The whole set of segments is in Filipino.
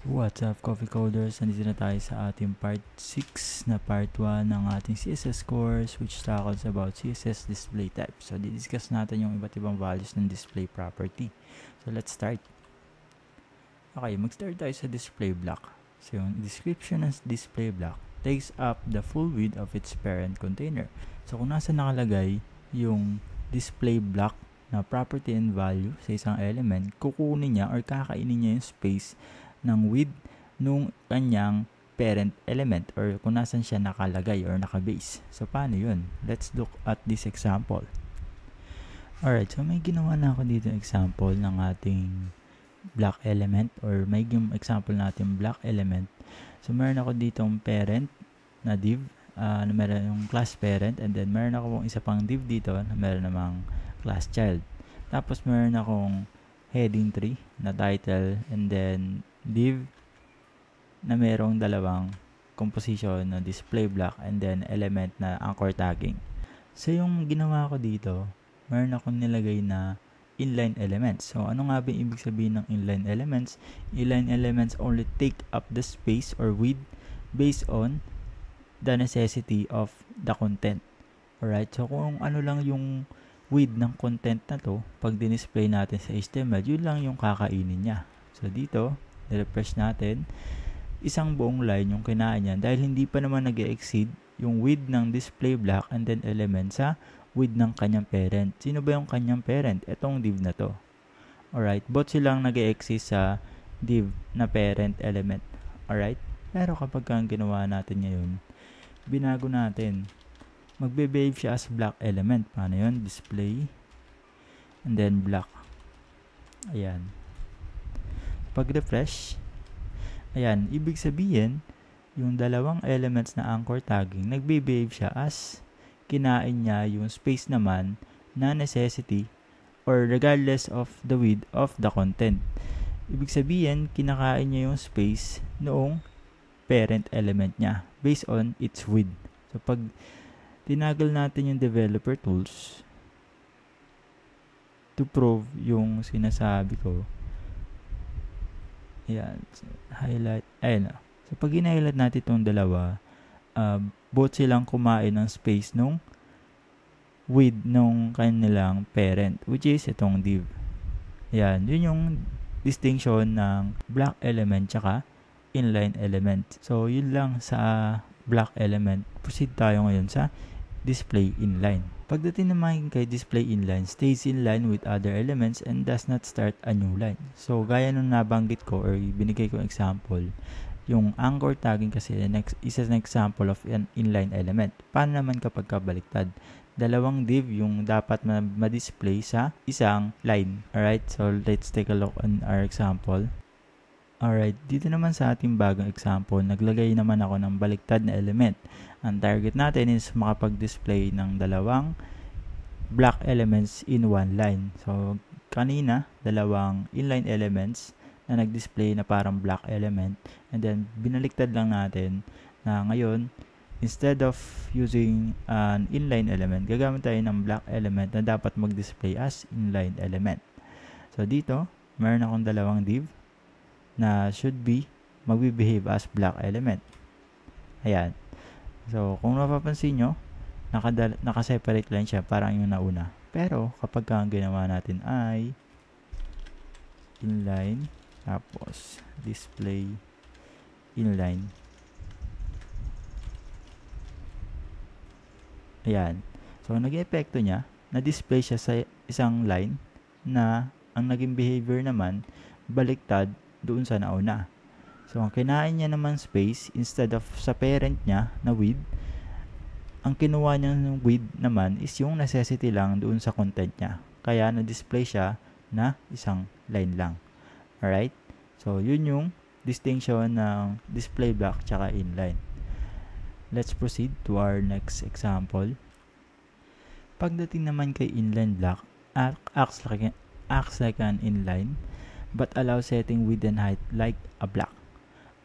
What's up, Coffee Coders? Nandito na tayo sa ating part 6 na part 1 ng ating CSS course, which tackles about CSS display type. So, didiscuss natin yung iba't ibang values ng display property. So, let's start. Okay, mag-start tayo sa display block. So, yung description ng display block takes up the full width of its parent container. So, kung nasa nakalagay yung display block na property and value sa isang element, kukunin niya or kakainin niya yung space ng width nung kanyang parent element or kung nasan siya nakalagay or nakabase. So, paano yun? Let's look at this example. Alright, so may ginawa na ako dito example ng ating block element or may example natin block element. So, meron ako ditong parent na div, meron yung class parent, and then meron ako isa pang div dito na meron namang class child. Tapos, meron akong heading tree na title, and then div na merong dalawang composition na display block and then element na anchor tagging. So, yung ginawa ko dito, meron akong nilagay na inline elements. So, ano nga ba yung ibig sabihin ng inline elements? Inline elements only take up the space or width based on the necessity of the content. Alright? So, kung ano lang yung width ng content na to, pag dinisplay natin sa HTML, yun lang yung kakainin niya. So, dito, i-refresh natin, isang buong line yung kinain niya dahil hindi pa naman nag-exceed yung width ng display block and then element sa width ng kanyang parent. Sino ba yung kanyang parent? Etong div na to. Alright, both silang nag-exceed sa div na parent element. Alright, pero kapag ang ginawa natin ngayon, binago natin. Magbe-behave siya as block element. Paano yun? Display and then block. Ayan. Pag-refresh, ayan, ibig sabihin, yung dalawang elements na anchor tagging, nagbe-behave siya as kinain niya yung space naman na necessity or regardless of the width of the content. Ibig sabihin, kinakain niya yung space noong parent element niya based on its width. So, pag tinagal natin yung developer tools to prove yung sinasabi ko, ayan, highlight, ayan na. So, pag in-highlight natin itong dalawa, both silang kumain ng space nung width nung kanilang parent, which is itong div. Ayan, yun yung distinction ng block element tsaka inline element. So, yun lang sa block element. Proceed tayo ngayon sa display inline. Pagdating naman kay display inline, stays in line with other elements and does not start a new line. So, gaya nung nabanggit ko or binigay ko example, yung anchor tagging kasi isa na example of an inline element. Paano naman kapag kabaliktad? Dalawang div yung dapat ma-display sa isang line. Alright, so let's take a look on our example. Alright, dito naman sa ating bagong example, naglagay naman ako ng baliktad na element. Ang target natin is makapag-display ng dalawang block elements in one line. So, kanina, dalawang inline elements na nag-display na parang block element. And then, binaliktad lang natin na ngayon, instead of using an inline element, gagamit tayo ng block element na dapat mag-display as inline element. So, dito, meron akong dalawang div na should be magbe-behave as block element. Ayan. So, kung napapansin nyo, naka-separate line siya, parang yung nauna. Pero, kapag ang ginawa natin ay inline, tapos display inline. Ayan. So, nag-epekto niya, na-display siya sa isang line na ang naging behavior naman, baliktad doon sa nauna. So, ang kinain niya naman space, instead of sa parent niya na width, ang kinuha niya ng width naman is yung necessity lang doon sa content niya. Kaya, na-display siya na isang line lang. Alright? So, yun yung distinction ng display block tsaka inline. Let's proceed to our next example. Pagdating naman kay inline block, acts like an inline but allow setting width and height like a block.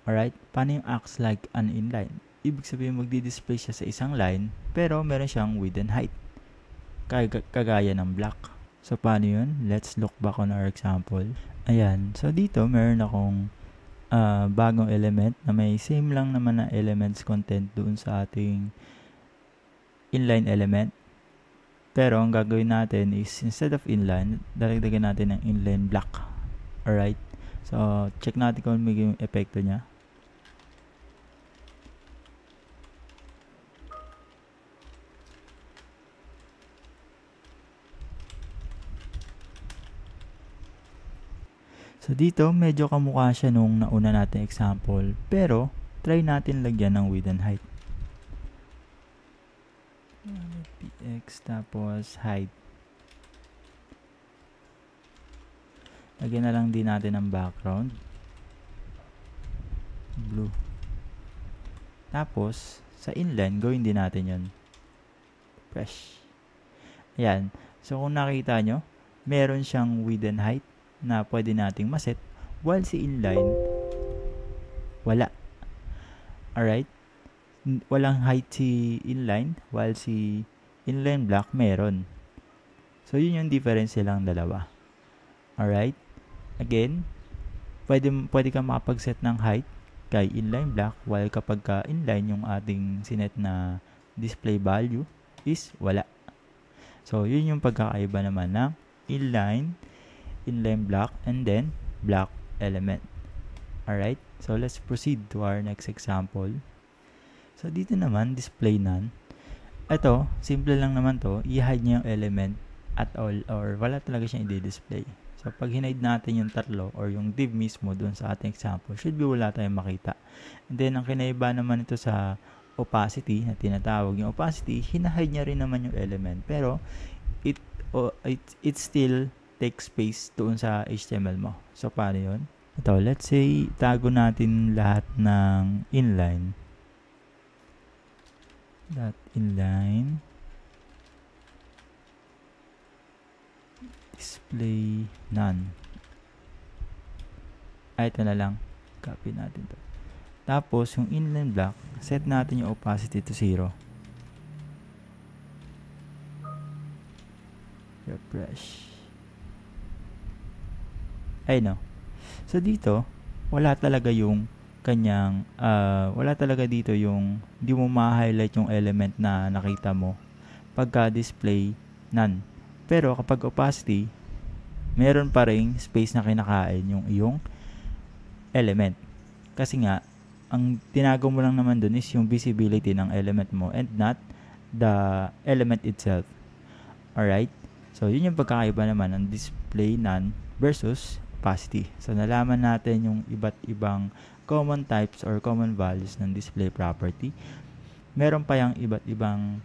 Alright? Paano yung acts like an inline? Ibig sabihin magdi-display siya sa isang line pero meron siyang width and height. Kagaya ng block. So, paano yun? Let's look back on our example. Ayan. So, dito meron akong bagong element na may same lang naman na elements content doon sa ating inline element. Pero ang gagawin natin is instead of inline, dagdagan natin ng inline block. Alright? So, check natin kung may yung epekto niya. So, dito, medyo kamukha siya nung nauna natin example. Pero, try natin lagyan ng width and height. px tapos height. Lagyan na lang din natin ng background. Blue. Tapos, sa inline, gawin din natin yun. Fresh. Ayan. So, kung nakita nyo, meron siyang width and height na pwede nating maset, while si inline, wala. Alright? Walang height si inline, while si inline block, meron. So, yun yung difference silang dalawa. Alright? Again, pwede ka makapag-set ng height kay inline block, while kapag ka inline yung ating sinet na display value is wala. So, yun yung pagkakaiba naman ng inline block, and then block element. Alright? So, let's proceed to our next example. So, dito naman, display none. Ito, simple lang naman to. I-hide niya yung element at all, or wala talaga siyang i-display. So, pag hinide natin yung tatlo or yung div mismo dun sa ating example, should be wala tayong makita. And then, ang kinaiba naman ito sa opacity na tinatawag. Yung opacity, hinahide niya rin naman yung element. Pero, it still take space doon sa HTML mo. So, paano yun? Ito, let's say, tago natin lahat ng inline. .inline display none. Ito na lang. Copy natin to. Tapos, yung inline block, set natin yung opacity to 0. Refresh. Ay no. So dito, wala talaga yung kanyang, wala talaga dito yung, hindi mo ma-highlight yung element na nakita mo pagka display none. Pero kapag opacity, meron pa ring space na kinakain yung iyong element. Kasi nga, ang tinago mo lang naman dun is yung visibility ng element mo and not the element itself. Alright? So, yun yung pagkakaiba naman ng display none versus opacity. So, nalaman natin yung iba't ibang common types or common values ng display property. Meron pa yung iba't ibang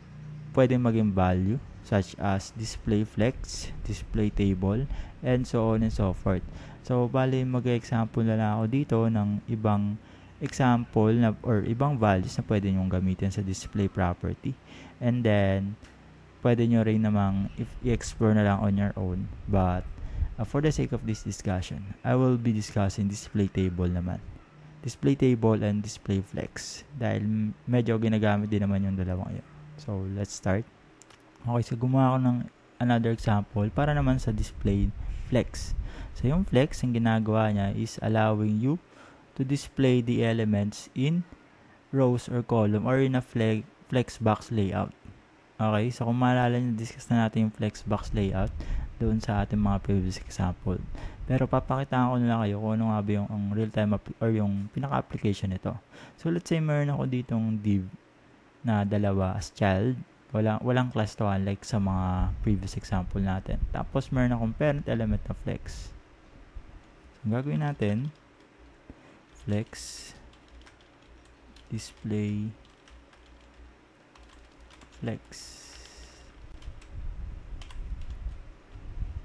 pwedeng maging value such as display flex, display table, and so on and so forth. So, bali mag-example na lang ako dito ng ibang example na, or ibang values na pwede nyong gamitin sa display property. And then, pwede nyo rin namang i-explore na lang on your own. But, for the sake of this discussion, I will be discussing display table naman. Display table and display flex. Dahil medyo ginagamit din naman yung dalawang yun. So, let's start. Okay, so gumawa ako ng another example para naman sa display flex. So, yung flex, ang ginagawa niya is allowing you to display the elements in rows or column or in a flex box layout. Okay, so kung maalala nyo, discuss na natin yung flex box layout doon sa ating mga previous example. Pero papakitaan ko na lang kayo kung ano nga ba yung real-time or yung pinaka-application nito. So, let's say meron ako ditong div na dalawa as child. Walang class to unlike sa mga previous example natin. Tapos, meron akong parent element na flex. So, gagawin natin, flex, display, flex.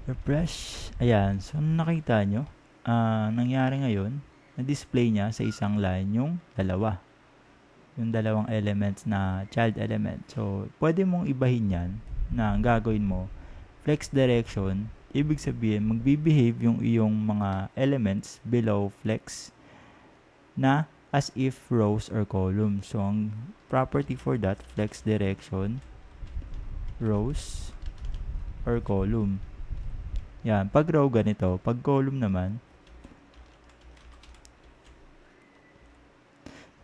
Refresh. Ayan. So, nakita nyo, nangyari ngayon, na-display niya sa isang line yung dalawa. Yung dalawang elements na child element. So, pwede mong ibahin yan na ang gagawin mo, flex direction, ibig sabihin, magbibehave yung iyong mga elements below flex na as if rows or columns. So, ang property for that, flex direction, rows or column. Yan. Pag row ganito, pag column naman,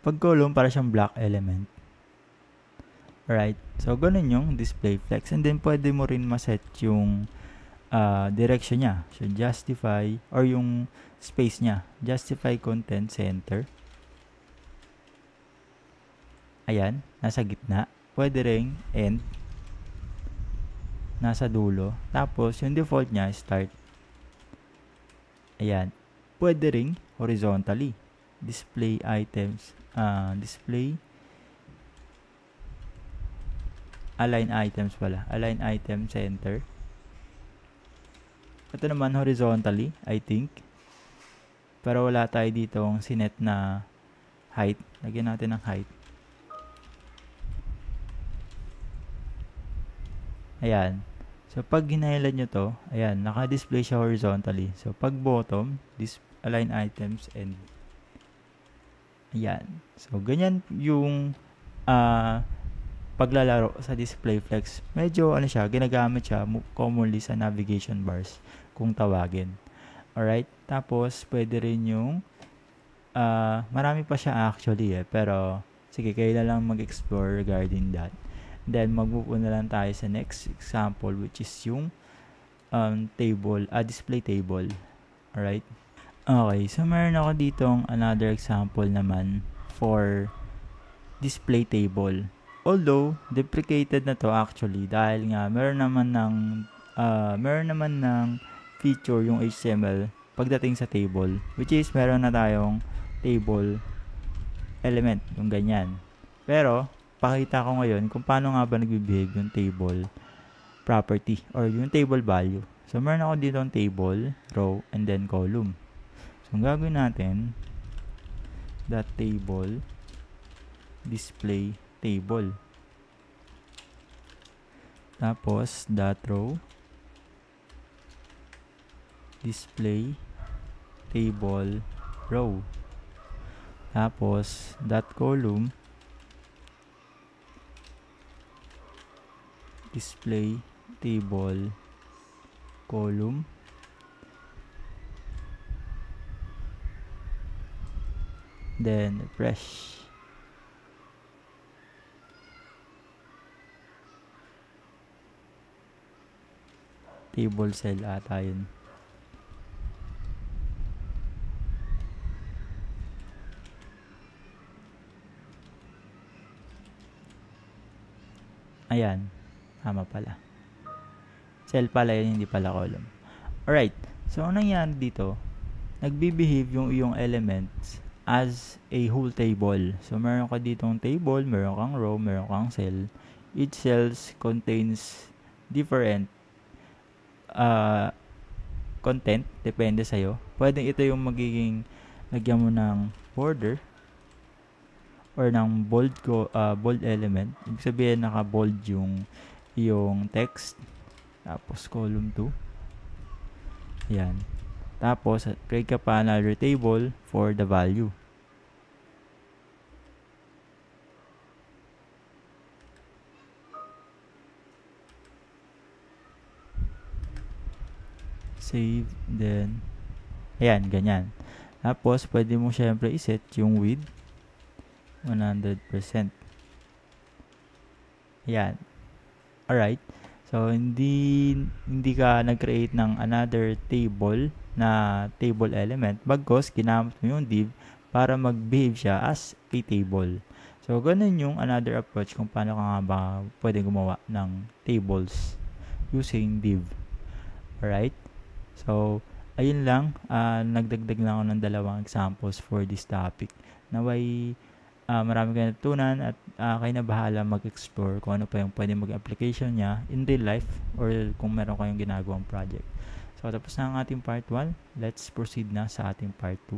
Pag column, para siyang block element. Alright, so ganun yung display flex. And then, pwede mo rin maset yung direction niya. So, justify, or yung space niya. Justify content center. Ayan, nasa gitna. Pwede rin end. Nasa dulo. Tapos, yung default niya, start. Ayan. Pwede rin horizontally. Display items. Display align items pala. Align item center. Ito naman horizontally, I think. Pero wala tayo dito ang sinet na height. Lagyan natin ng height. Ayan. So, pag hinighlight nyo to, ayan, naka-display siya horizontally. So, pag bottom, align items and ayan. So, ganyan yung paglalaro sa display flex. Medyo siya, ginagamit siya commonly sa navigation bars kung tawagin. Alright? Tapos, pwede rin yung marami pa siya actually pero sige, kayo lang mag-explore regarding that. Then, mag-move na lang tayo sa next example which is yung display table. Alright? Okay, so meron ako ditong another example naman for display table. Although, deprecated na to actually dahil nga meron naman ng feature yung HTML pagdating sa table, which is meron na tayong table element, yung ganyan. Pero, pakita ko ngayon kung paano nga ba nagbe-behave yung table property or yung table value. So, meron ako dito ang table, row, and then column. So, ang gagawin natin, that table, display table. Tapos, that row, display table row. Tapos, that column, display table column. Then, refresh. Table cell ata yun. Ayan. Tama pala. Cell pala yun, hindi pala column. Alright. So, ang nangyari dito, nagbe-behave yung iyong elements as a whole table. So, meron ka ditong table, meron kang row, meron kang cell. Each cells contains different content, depende sa'yo. Pwede ito yung magiging lagyan mo ng border or ng bold element. Ibig sabihin naka-bold yung text. Tapos column 2. Yan. Tapos create ka pa another table for the value. Save, then ayan, ganyan. Tapos pwede mo syempre iset yung width 100%. Ayan. Alright. So, hindi ka nag-create ng another table na table element. Bagkus, ginamit mo yung div para mag-behave siya as a table. So, ganun yung another approach kung paano ka nga ba pwede gumawa ng tables using div. Alright. So, ayun lang. Nagdagdag lang ako ng 2 examples for this topic. Naway, marami kayo natutunan at kayo na bahala mag-explore kung ano pa yung pwede mag-application niya in real life or kung meron kayong ginagawang project. So, tapos na ang ating part 1. Let's proceed na sa ating part 2.